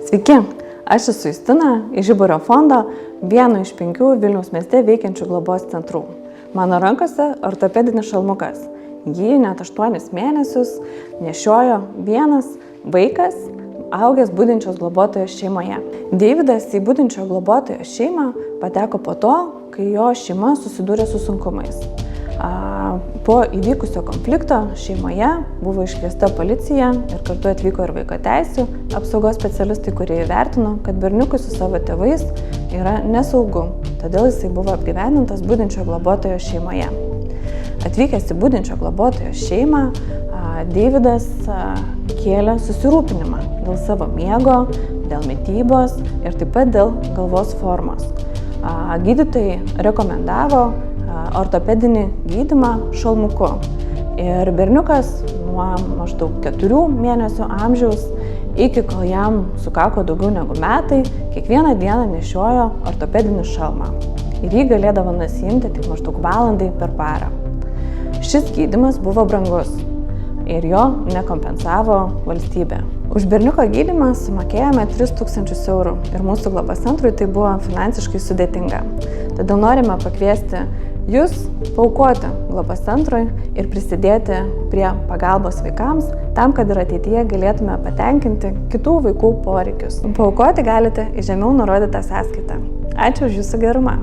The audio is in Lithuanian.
Sveiki, aš esu Justina iš Žiburio fondo, vieno iš 5 Vilniaus mieste veikiančių globos centrų. Mano rankose ortopedinis šalmukas. Jį net 8 mėnesius nešiojo vienas vaikas, augęs budinčios globotojos šeimoje. Deividas į budinčio globotojo šeimą pateko po to, kai jo šeima susidūrė su sunkumais. Po įvykusio konflikto šeimoje buvo iškviesta policija ir kartu atvyko ir vaiko teisių apsaugos specialistai, kurie įvertino, kad berniukui su savo tėvais yra nesaugu, todėl jisai buvo apgyvendintas budinčio globotojo šeimoje. Atvykęs į budinčio globotojo šeimą, Deividas kėlė susirūpinimą dėl savo miego, dėl mitybos ir taip pat dėl galvos formos. Gydytojai rekomendavo ortopedinį gydymą šalmuku. Ir berniukas nuo maždaug 4 mėnesių amžiaus iki kol jam sukako daugiau negu metai, kiekvieną dieną nešiojo ortopedinį šalmą. Ir jį galėdavo nusiimti tik maždaug valandai per parą. Šis gydymas buvo brangus ir jo nekompensavo valstybė. Už berniuko gydymą sumokėjome 3000 eurų ir mūsų globos centrui tai buvo finansiškai sudėtinga. Todėl norime pakviesti Jūs paaukoti globos centrui ir prisidėti prie pagalbos vaikams, tam, kad ir ateityje galėtume patenkinti kitų vaikų poreikius. Paaukoti galite į žemiau nurodytą sąskaitą. Ačiū už Jūsų gerumą.